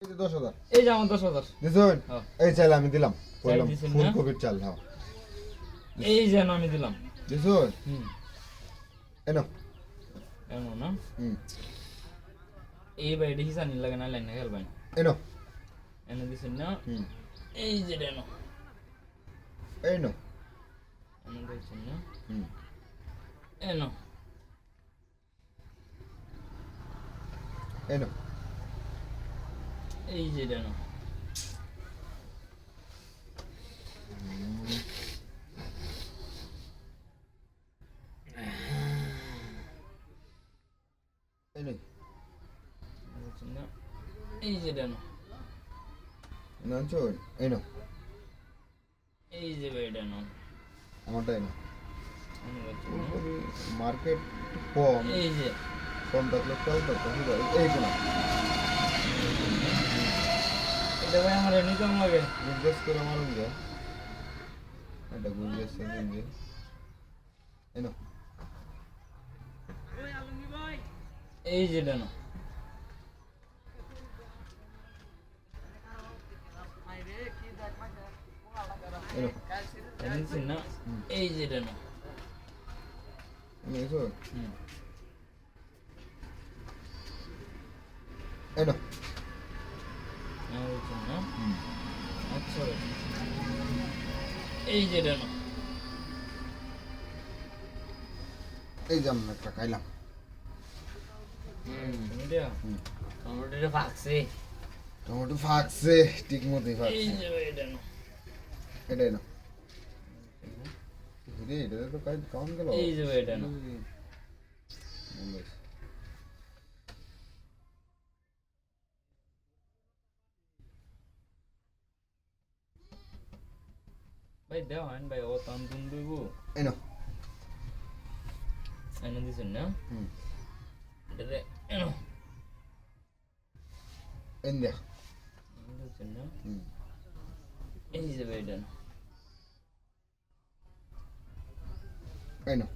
10,000 এই যে আমার 10,000 দিছেন হ্যাঁ। এই চাল আমি দিলাম বললাম দিছেন না? ফুলকপির চাল হ্যাঁ এই যে আমি দিলাম দিছেন হুম এনো এমন না হুম এই বাইরে হিসানি লাগে না লাইন খেলবেন এনো এনে দিছেন না হুম এই যে এনো এনো এনে দিছেন না হুম এনো এনো এই যে এনো এনো দিছেন না এই যে এনো নাচুন এনো এই যে বাইরে এনো আমারটা এনো এনে দিছেন না মার্কেট কম এই যে কম থাকলে চাল তো এই কোনা এটা ভাই আমার এমনি কম লাগে গুজরাস করে মারুন যে এটা গুজরাস দিন যে এনো এই যে এনো এনো এনে দিছেন না এই যে এনো এনো হুম এনো এনে দিছেন না হুম আচ্ছা এই যে এনো এই যে আমরা একটা খাইলাম এটা হুম টমেটোটা ফাকছে টমেটো ফাকছে ঠিক মতোই এই ফাকছে যে এটা না এটাই না রে এটা তো কাজ কাউন্ট গেল এই যে এটা না ভাই দেও আন ভাই ও তান তুন দেবো এনো এনে দিছেন না হুম এটা এনো এন্ডিয়া দিছেন না হুম এই যে এটা না এনো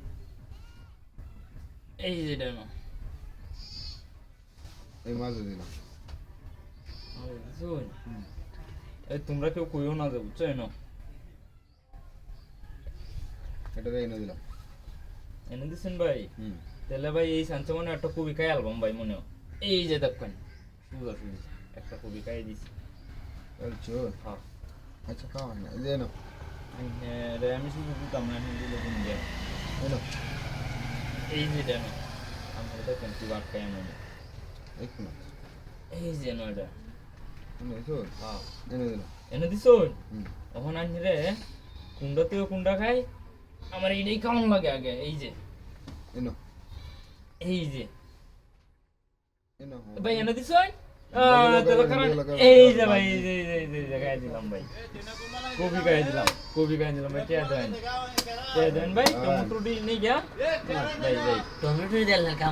এই যে এটা না এই মাছ দিলাম শুন এই তোমরা কেউ কইও না যে বুঝছো এনো এটা এনে দিলাম এনে দিছেন ভাই হুম তাহলে ভাই এই সানচে মনে একটা কবিকায় অ্যালবাম ভাই মনে হয়। এই যে দেখেন সুন্দর সুন্দর একটা কবিকায় দিছি চলছো হ্যাঁ আচ্ছা খাওয়া না এই যে এনো আমি শুধু দিতাম না আমি দিলে কোন দিয়ে এনো এই যে এটা না আমরা দেখেন কি বাট খাই মনে এক মিনিট এই যে না এটা এনে দিছো হ্যাঁ এনে দিলাম এনে দিছুন হুম তখন আনি রে কুন্ডাতেও কুন্ডা খাই আমার এইটাই কেমন লাগে আগে এই যে এনো এই যে এনো ভাই এনে দিছুন লাগা, কারণ লাগা, এই লাগা, যে ভাই লাগা। এই যে গায়ে দিলাম ভাই কবি গায়ে দিলাম ভাই কে দেন ভাই টমেটো নেই গিয়া ভাই ভাই টমেটো দিলে কাম